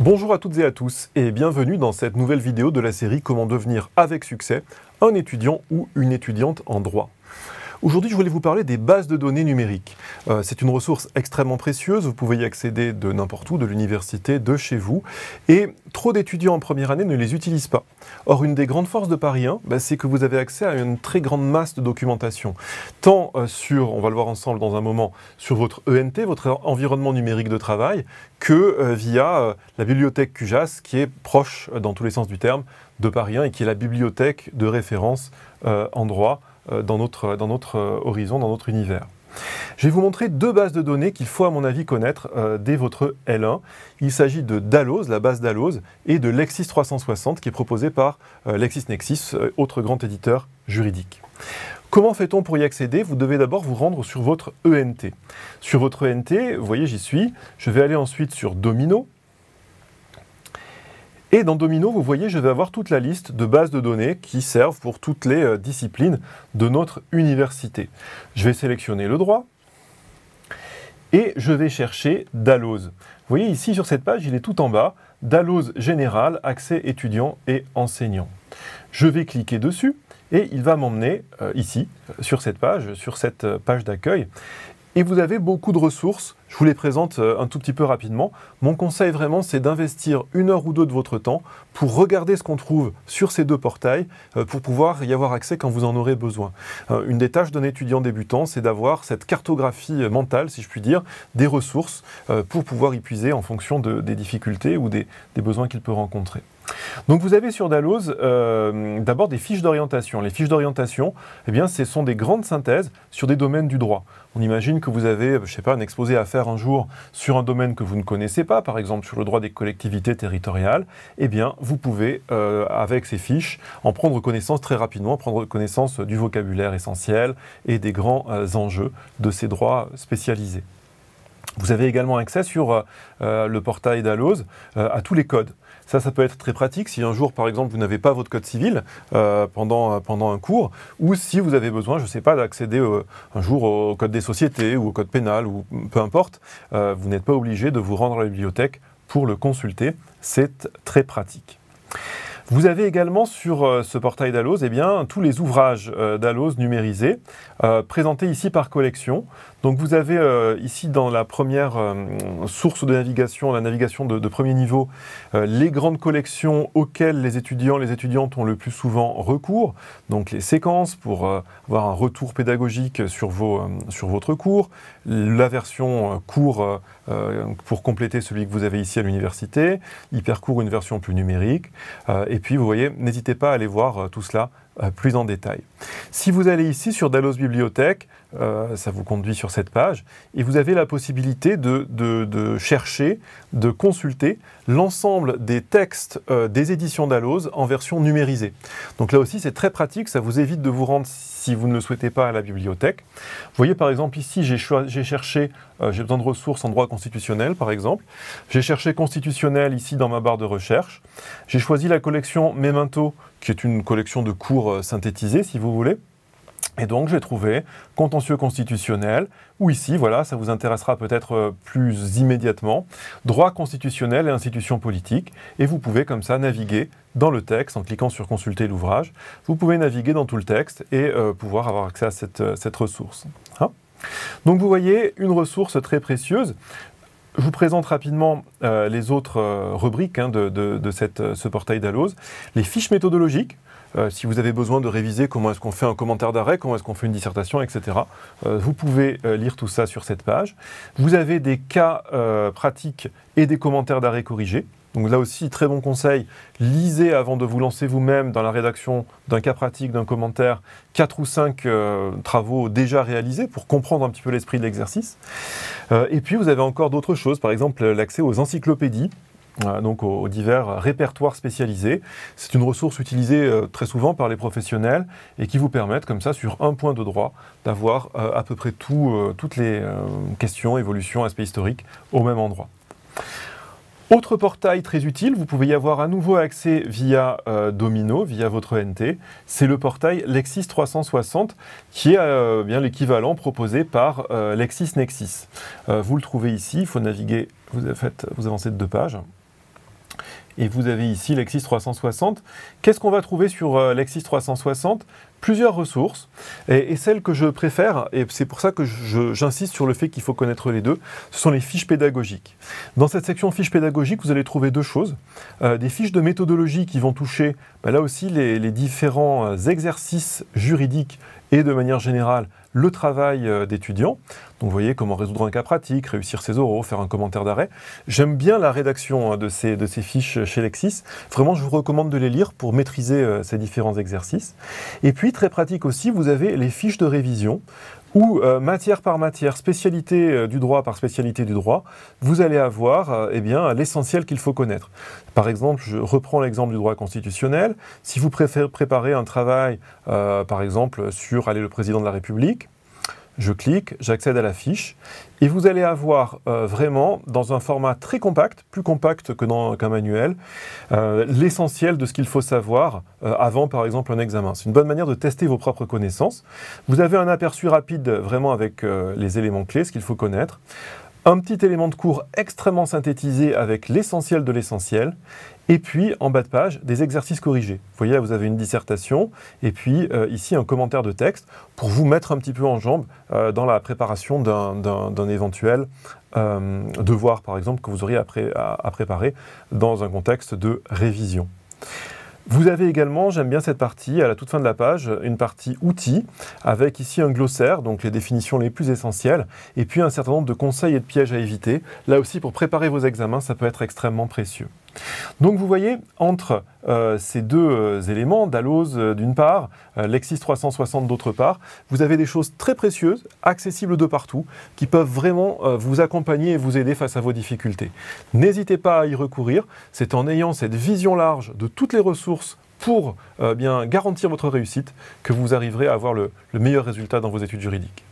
Bonjour à toutes et à tous et bienvenue dans cette nouvelle vidéo de la série Comment devenir avec succès un étudiant ou une étudiante en droit. Aujourd'hui, je voulais vous parler des bases de données numériques. C'est une ressource extrêmement précieuse, vous pouvez y accéder de n'importe où, de l'université, de chez vous, et trop d'étudiants en première année ne les utilisent pas. Or, une des grandes forces de Paris 1, c'est que vous avez accès à une très grande masse de documentation, tant sur, on va le voir ensemble dans un moment, sur votre ENT, votre environnement numérique de travail, que via la bibliothèque QGIAS, qui est proche, dans tous les sens du terme, de Paris 1 et qui est la bibliothèque de référence en droit, dans notre horizon, dans notre univers. Je vais vous montrer deux bases de données qu'il faut à mon avis connaître dès votre L1. Il s'agit de Dalloz, la base Dalloz, et de Lexis 360 qui est proposée par LexisNexis, autre grand éditeur juridique. Comment fait-on pour y accéder? Vous devez d'abord vous rendre sur votre ENT. Sur votre ENT, vous voyez, j'y suis. Je vais aller ensuite sur Domino. Et dans Domino, vous voyez, je vais avoir toute la liste de bases de données qui servent pour toutes les disciplines de notre université. Je vais sélectionner le droit et je vais chercher Dalloz. Vous voyez ici sur cette page, il est tout en bas, Dalloz général, accès étudiants et enseignants. Je vais cliquer dessus et il va m'emmener ici, sur cette page d'accueil. Et vous avez beaucoup de ressources, je vous les présente un tout petit peu rapidement. Mon conseil vraiment, c'est d'investir 1 heure ou 2 de votre temps pour regarder ce qu'on trouve sur ces deux portails, pour pouvoir y avoir accès quand vous en aurez besoin. Une des tâches d'un étudiant débutant, c'est d'avoir cette cartographie mentale, si je puis dire, des ressources pour pouvoir y puiser en fonction des difficultés ou des besoins qu'il peut rencontrer. Donc vous avez sur Dalloz d'abord des fiches d'orientation. Les fiches d'orientation, ce sont des grandes synthèses sur des domaines du droit. On imagine que vous avez, un exposé à faire un jour sur un domaine que vous ne connaissez pas, par exemple sur le droit des collectivités territoriales. Vous pouvez, avec ces fiches, en prendre connaissance très rapidement, prendre connaissance du vocabulaire essentiel et des grands enjeux de ces droits spécialisés. Vous avez également accès sur le portail Dalloz à tous les codes. Ça peut être très pratique si un jour, par exemple, vous n'avez pas votre code civil pendant un cours, ou si vous avez besoin, d'accéder un jour au code des sociétés ou au code pénal, ou peu importe, vous n'êtes pas obligé de vous rendre à la bibliothèque pour le consulter. C'est très pratique. Vous avez également sur ce portail Dalloz tous les ouvrages Dalloz numérisés, présentés ici par collection. Donc vous avez ici dans la première source de navigation, la navigation de premier niveau, les grandes collections auxquelles les étudiants, les étudiantes ont le plus souvent recours. Donc les séquences pour avoir un retour pédagogique sur votre cours, la version cours pour compléter celui que vous avez ici à l'université, Hypercours, une version plus numérique. Et puis vous voyez, n'hésitez pas à aller voir tout cela plus en détail. Si vous allez ici sur Dalloz Bibliothèque, ça vous conduit sur cette page, et vous avez la possibilité de chercher, de consulter l'ensemble des textes des éditions Dalloz en version numérisée. Donc là aussi, c'est très pratique, ça vous évite de vous rendre, si vous ne le souhaitez pas, à la bibliothèque. Vous voyez par exemple ici, j'ai cherché, j'ai besoin de ressources en droit constitutionnel par exemple. J'ai cherché constitutionnel ici dans ma barre de recherche. J'ai choisi la collection Memento, qui est une collection de cours synthétisés, si vous voulez. Et donc, j'ai trouvé contentieux constitutionnel, ou ici, voilà, ça vous intéressera peut-être plus immédiatement, droit constitutionnel et institutions politiques. Et vous pouvez comme ça naviguer dans le texte en cliquant sur consulter l'ouvrage. Vous pouvez naviguer dans tout le texte et pouvoir avoir accès à cette ressource. Donc, vous voyez, une ressource très précieuse. Je vous présente rapidement les autres rubriques de ce portail Dalloz. Les fiches méthodologiques, si vous avez besoin de réviser comment est-ce qu'on fait un commentaire d'arrêt, comment est-ce qu'on fait une dissertation, etc. Vous pouvez lire tout ça sur cette page. Vous avez des cas pratiques et des commentaires d'arrêt corrigés. Donc là aussi, très bon conseil, lisez avant de vous lancer vous-même dans la rédaction d'un cas pratique, d'un commentaire, 4 ou 5 travaux déjà réalisés pour comprendre un petit peu l'esprit de l'exercice. Et puis vous avez encore d'autres choses, par exemple l'accès aux encyclopédies, donc aux divers répertoires spécialisés. C'est une ressource utilisée très souvent par les professionnels et qui vous permettent comme ça, sur un point de droit, d'avoir à peu près toutes les questions, évolutions, aspects historiques au même endroit. Autre portail très utile, vous pouvez y avoir à nouveau accès via Domino, via votre ENT, c'est le portail Lexis 360 qui est bien l'équivalent proposé par LexisNexis. Vous le trouvez ici, il faut naviguer, vous avancez de 2 pages. Et vous avez ici Lexis 360. Qu'est-ce qu'on va trouver sur Lexis 360 ? Plusieurs ressources, et celle que je préfère, et c'est pour ça que j'insiste sur le fait qu'il faut connaître les deux, ce sont les fiches pédagogiques. Dans cette section fiches pédagogiques, vous allez trouver deux choses. Des fiches de méthodologie qui vont toucher, là aussi, les différents exercices juridiques et de manière générale, le travail d'étudiant. Donc vous voyez comment résoudre un cas pratique, réussir ses oraux, faire un commentaire d'arrêt. J'aime bien la rédaction de ces fiches chez Lexis. Vraiment, je vous recommande de les lire pour maîtriser ces différents exercices. Et puis, très pratique aussi, vous avez les fiches de révision où, matière par matière, spécialité du droit par spécialité du droit, vous allez avoir l'essentiel qu'il faut connaître. Par exemple, je reprends l'exemple du droit constitutionnel. Si vous préférez préparer un travail, par exemple, sur le président de la République, je clique, j'accède à la fiche, et vous allez avoir vraiment, dans un format très compact, plus compact qu'un manuel, l'essentiel de ce qu'il faut savoir avant, par exemple, un examen. C'est une bonne manière de tester vos propres connaissances. Vous avez un aperçu rapide, vraiment, avec les éléments clés, ce qu'il faut connaître. Un petit élément de cours extrêmement synthétisé avec l'essentiel de l'essentiel. Et puis, en bas de page, des exercices corrigés. Vous voyez, là, vous avez une dissertation, et puis ici, un commentaire de texte pour vous mettre un petit peu en jambe dans la préparation d'un éventuel devoir, par exemple, que vous auriez à préparer dans un contexte de révision. Vous avez également, j'aime bien cette partie, à la toute fin de la page, une partie outils, avec ici un glossaire, donc les définitions les plus essentielles, et puis un certain nombre de conseils et de pièges à éviter. Là aussi, pour préparer vos examens, ça peut être extrêmement précieux. Donc vous voyez, entre ces deux éléments, Dalloz d'une part, Lexis 360 d'autre part, vous avez des choses très précieuses, accessibles de partout, qui peuvent vraiment vous accompagner et vous aider face à vos difficultés. N'hésitez pas à y recourir, c'est en ayant cette vision large de toutes les ressources pour garantir votre réussite que vous arriverez à avoir le meilleur résultat dans vos études juridiques.